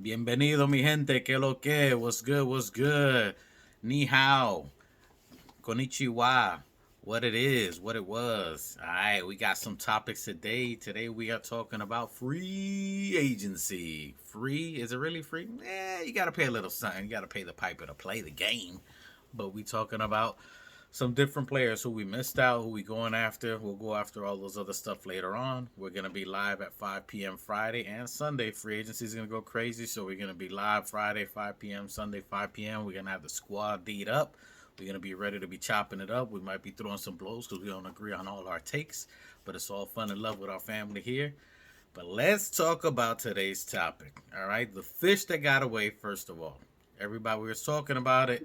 Bienvenido, mi gente. Que lo que? What's good? What's good? Ni hao. Konnichiwa. What it is, what it was. All right, we got some topics today. Today we are talking about free agency. Free? Is it really free? You got to pay a little something. You got to pay the piper to play the game. But we talking about some different players who we missed out, who we going after. We'll go after all those other stuff later on. We're gonna be live at 5 p.m. Friday and Sunday. Free agency is gonna go crazy, so we're gonna be live Friday 5 p.m., Sunday 5 p.m. We're gonna have the squad D'd up. We're gonna be ready to be chopping it up. We might be throwing some blows because we don't agree on all our takes, but it's all fun and love with our family here. But let's talk about today's topic. All right, the fish that got away. First of all, everybody, we were talking about it.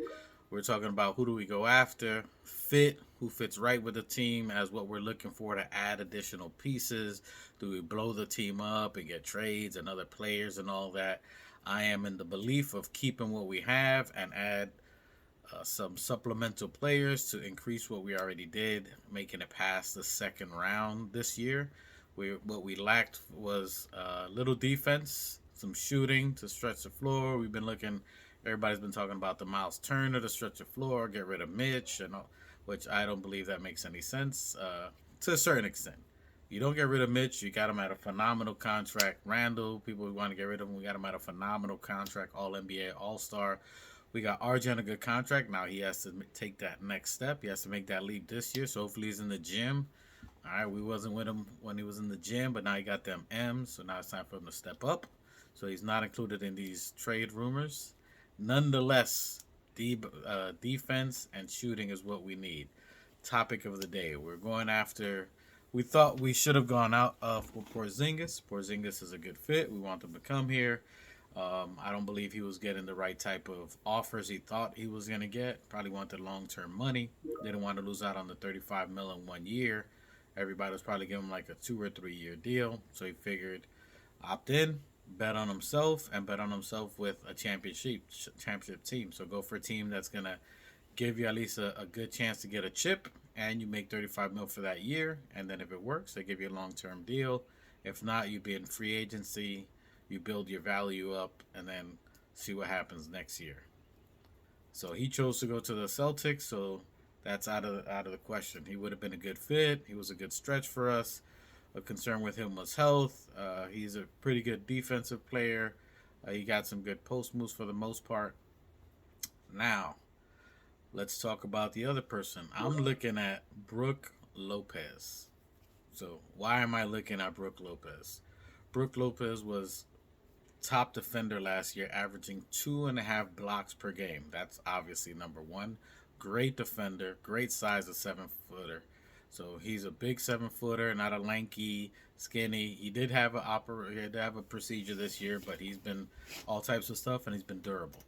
We're talking about who do we go after, fit, who fits right with the team as what we're looking for to add additional pieces. Do we blow the team up and get trades and other players and all that? I am in the belief of keeping what we have and add some supplemental players to increase what we already did, making it past the second round this year. What we lacked was little defense, some shooting to stretch the floor. We've been looking. Everybody's been talking about the Miles Turner to stretch the floor, get rid of Mitch, and all, which I don't believe that makes any sense to a certain extent. You don't get rid of Mitch, you got him at a phenomenal contract. Randall, people who want to get rid of him, we got him at a phenomenal contract, All NBA, All Star. We got RJ on a good contract. Now he has to take that next step. He has to make that leap this year. So hopefully he's in the gym. All right, we wasn't with him when he was in the gym, but now he got them M's. So now it's time for him to step up. So he's not included in these trade rumors. Nonetheless, defense and shooting is what we need. Topic of the day. We're going after. We thought we should have gone out for Porzingis. Porzingis is a good fit. We want him to come here. I don't believe he was getting the right type of offers he thought he was going to get. Probably wanted long term money. Didn't want to lose out on the 35 mil in 1 year. Everybody was probably giving him like a 2 or 3 year deal. So he figured opt in, bet on himself, and bet on himself with a championship team. So go for a team that's going to give you at least a good chance to get a chip, and you make 35 mil for that year. And then if it works, they give you a long term deal. If not, you be in free agency, you build your value up, and then see what happens next year. So he chose to go to the Celtics, so that's out of the question. He would have been a good fit. He was a good stretch for us. A concern with him was health. He's a pretty good defensive player. He got some good post moves for the most part. Now, let's talk about the other person. I'm looking at Brook Lopez. So, why am I looking at Brook Lopez? Brook Lopez was top defender last year, averaging 2.5 blocks per game. That's obviously number one. Great defender, great size, a 7 footer. So he's a big 7 footer, not a lanky, skinny. He did have a procedure this year, but he's been all types of stuff and he's been durable.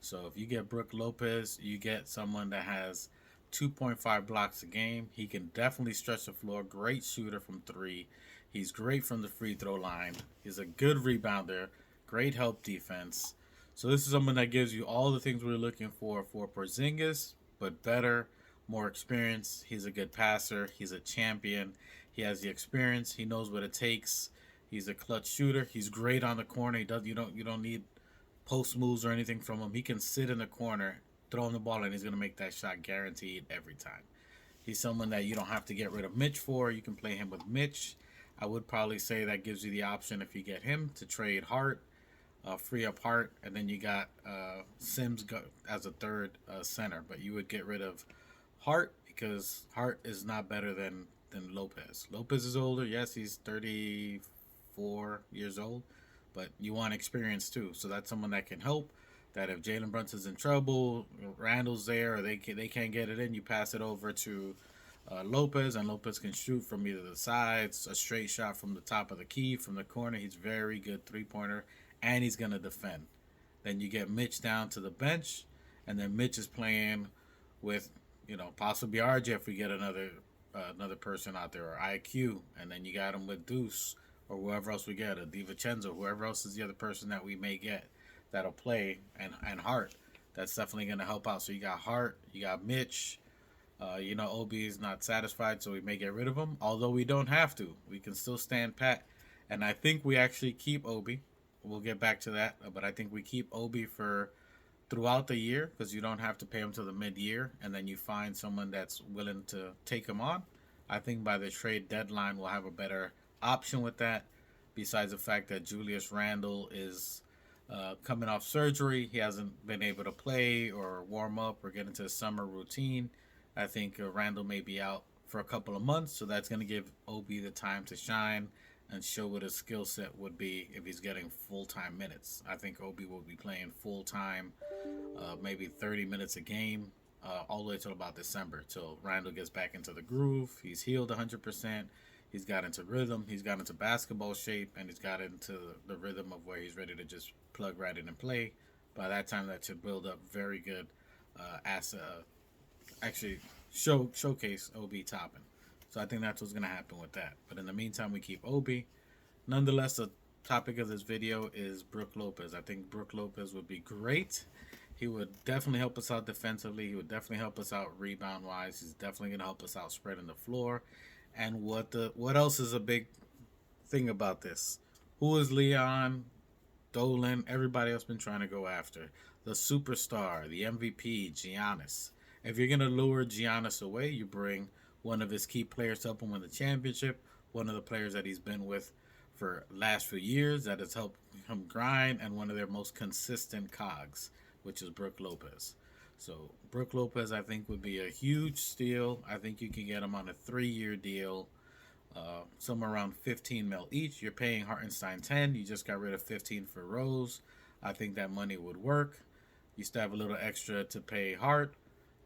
So if you get Brook Lopez, you get someone that has 2.5 blocks a game. He can definitely stretch the floor. Great shooter from three. He's great from the free throw line. He's a good rebounder. Great help defense. So this is someone that gives you all the things we're looking for Porzingis, but better, more experience. He's a good passer. He's a champion. He has the experience. He knows what it takes. He's a clutch shooter. He's great on the corner. He does. You don't need post moves or anything from him. He can sit in the corner, throw him the ball, and he's gonna make that shot guaranteed every time. He's someone that you don't have to get rid of Mitch for. You can play him with Mitch. I would probably say that gives you the option if you get him to trade Hart, free up Hart, and then you got Sims as a third center. But you would get rid of Hart because Hart is not better than Lopez. Lopez is older. Yes, he's 34 years old, but you want experience too. So that's someone that can help. That if Jalen Brunson's in trouble, Randall's there, or they can't get it in, you pass it over to Lopez, and Lopez can shoot from either the sides, a straight shot from the top of the key, from the corner. He's very good 3 pointer, and he's gonna defend. Then you get Mitch down to the bench, and then Mitch is playing with possibly RJ if we get another person out there, or IQ, and then you got him with Deuce or whoever else we get, a DiVincenzo, whoever else is the other person that we may get that'll play, and Hart. That's definitely going to help out. So you got Hart, you got Mitch. Obi is not satisfied, so we may get rid of him. Although we don't have to, we can still stand pat. And I think we actually keep Obi. we'll get back to that. But I think we keep Obi for throughout the year because you don't have to pay him to the mid-year, and then you find someone that's willing to take him on. I think by the trade deadline we'll have a better option with that. Besides the fact that Julius Randle is coming off surgery, he hasn't been able to play or warm up or get into a summer routine. I think Randle may be out for a couple of months, so that's going to give Obi the time to shine and show what his skill set would be if he's getting full time minutes. I think Obi will be playing full time, maybe 30 minutes a game, all the way till about December, till Randle gets back into the groove. He's healed 100%. He's got into rhythm. He's got into basketball shape, and he's got into the rhythm of where he's ready to just plug right in and play. By that time, that should build up very good as actually showcase Obi topping. So I think that's what's going to happen with that. But in the meantime, we keep Obi. Nonetheless, the topic of this video is Brook Lopez. I think Brook Lopez would be great. He would definitely help us out defensively. He would definitely help us out rebound wise. He's definitely going to help us out spreading the floor. And what else is a big thing about this? Who is Leon, Dolan, everybody else been trying to go after? The superstar, the MVP, Giannis. If you're going to lure Giannis away, you bring one of his key players to help him win the championship, one of the players that he's been with for last few years that has helped him grind, and one of their most consistent cogs, which is Brook Lopez. So Brook Lopez, I think, would be a huge steal. I think you can get him on a 3-year deal, somewhere around 15 mil each. You're paying Hartenstein 10. You just got rid of 15 for Rose. I think that money would work. You still have a little extra to pay Hart.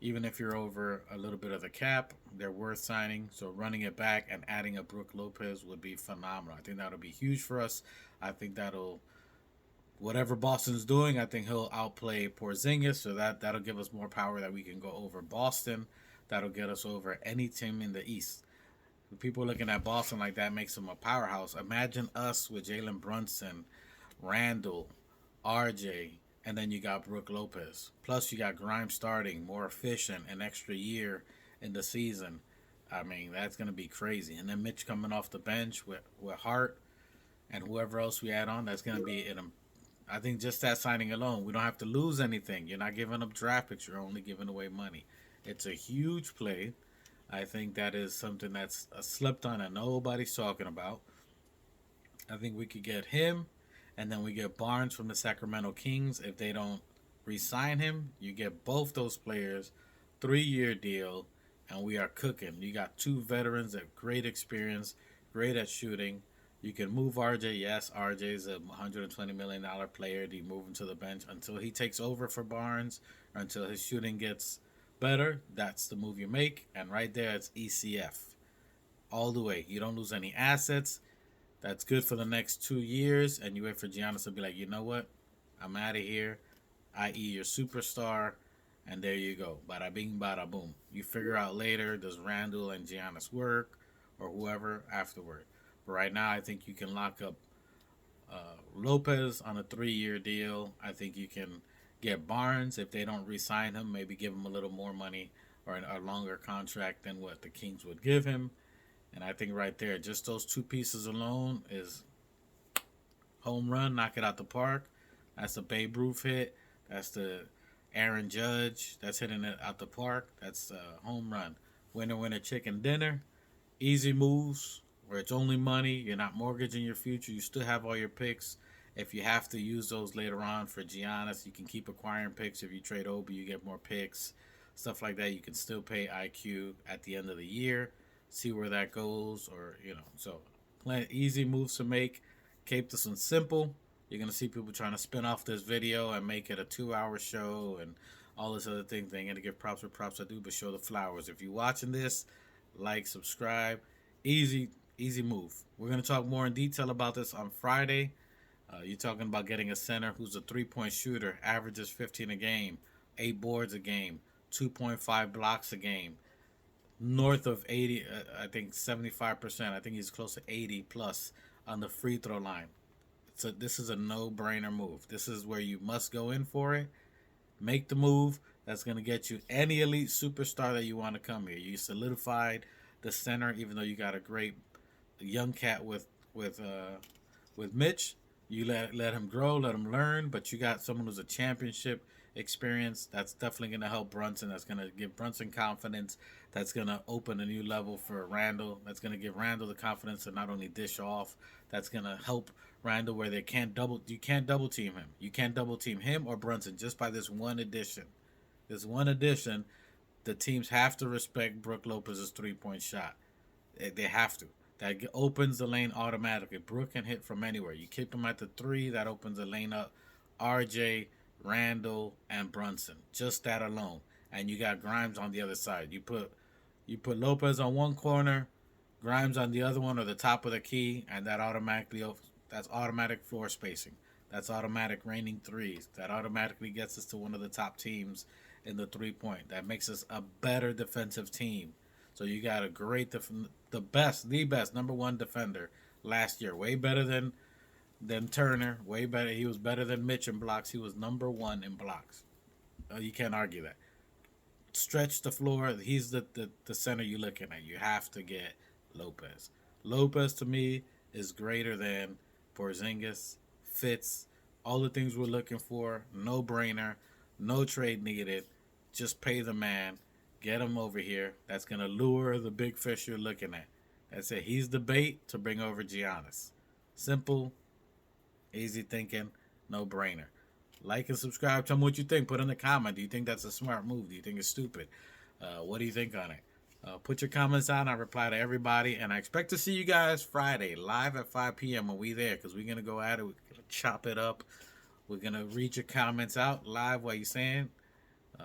Even if you're over a little bit of the cap, they're worth signing. So running it back and adding a Brook Lopez would be phenomenal. I think that'll be huge for us. I think that'll, whatever Boston's doing, I think he'll outplay Porzingis. So that'll give us more power that we can go over Boston. That'll get us over any team in the East. People looking at Boston like that makes them a powerhouse. Imagine us with Jalen Brunson, Randall, RJ, and then you got Brook Lopez. Plus, you got Grimes starting, more efficient, an extra year in the season. I mean, that's going to be crazy. And then Mitch coming off the bench with Hart and whoever else we add on, that's going to be in. I think just that signing alone, we don't have to lose anything. You're not giving up draft picks. You're only giving away money. It's a huge play. I think that is something that's slept on and nobody's talking about. I think we could get him. And then we get Barnes from the Sacramento Kings. If they don't re-sign him, you get both those players, 3-year deal, and we are cooking. You got 2 veterans that great experience, great at shooting. You can move RJ. Yes, RJ is a $120 million player. Do you move him to the bench until he takes over for Barnes or until his shooting gets better? That's the move you make. And right there, it's ECF all the way. You don't lose any assets. That's good for the next 2 years, and you wait for Giannis to be like, you know what? I'm out of here, i.e. your superstar, and there you go. Bada bing, bada boom. You figure out later, does Randall and Giannis work, or whoever afterward. But right now, I think you can lock up Lopez on a 3-year deal. I think you can get Barnes if they don't re-sign him, maybe give him a little more money or a longer contract than what the Kings would give him. And I think right there, just those 2 pieces alone is home run, knock it out the park. That's the Babe Ruth hit. That's the Aaron Judge. That's hitting it out the park. That's a home run. Winner, winner, chicken dinner. Easy moves where it's only money. You're not mortgaging your future. You still have all your picks. If you have to use those later on for Giannis, you can keep acquiring picks. If you trade Obi, you get more picks. Stuff like that. You can still pay IQ at the end of the year. See where that goes, or so easy moves to make. Keep this one simple. You're gonna see people trying to spin off this video and make it a 2-hour show and all this other thing. They're gonna give props where props I do, but show the flowers. If you're watching this, like, subscribe. Easy move. We're gonna talk more in detail about this on Friday. You're talking about getting a center who's a 3-point shooter, averages 15 a game, 8 boards a game, 2.5 blocks a game. North of 80, I think 75%. I think he's close to 80 plus on the free throw line. So this is a no-brainer move. This is where you must go in for it. Make the move. That's going to get you any elite superstar that you want to come here. You solidified the center, even though you got a great young cat with Mitch. You let him grow, let him learn, but you got someone who's a championship experience. That's definitely going to help Brunson. That's going to give Brunson confidence. That's going to open a new level for Randall. That's going to give Randall the confidence to not only dish off. That's going to help Randall where they can't double. You can't double team him. You can't double team him or Brunson just by this one addition. This one addition, the teams have to respect Brook Lopez's 3-point shot. They have to. That opens the lane automatically. Brook can hit from anywhere. You keep him at the 3, that opens the lane up. RJ, Randall, and Brunson. Just that alone. And you got Grimes on the other side. You put Lopez on one corner, Grimes on the other one, or the top of the key, and that's automatic floor spacing. That's automatic raining threes. That automatically gets us to one of the top teams in the 3-point. That makes us a better defensive team. So you got a great, the best number one defender last year. Way better than Turner. Way better. He was better than Mitch in blocks. He was number one in blocks. You can't argue that. Stretch the floor. He's the center you're looking at. You have to get Lopez. Lopez to me is greater than Porzingis, Fitz, all the things we're looking for. No brainer. No trade needed. Just pay the man. Get him over here. That's gonna lure the big fish you're looking at. That's it. He's the bait to bring over Giannis. Simple, easy thinking, no brainer. Like and subscribe. Tell me what you think. Put in the comment. Do you think that's a smart move? Do you think it's stupid? What do you think on it? Put your comments out. I reply to everybody. And I expect to see you guys Friday, live at 5 p.m. Are we there? Because we're going to go at it. We're going to chop it up. We're going to read your comments out live while you're saying.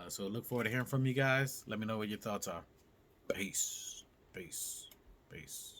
So look forward to hearing from you guys. Let me know what your thoughts are. Peace. Peace. Peace.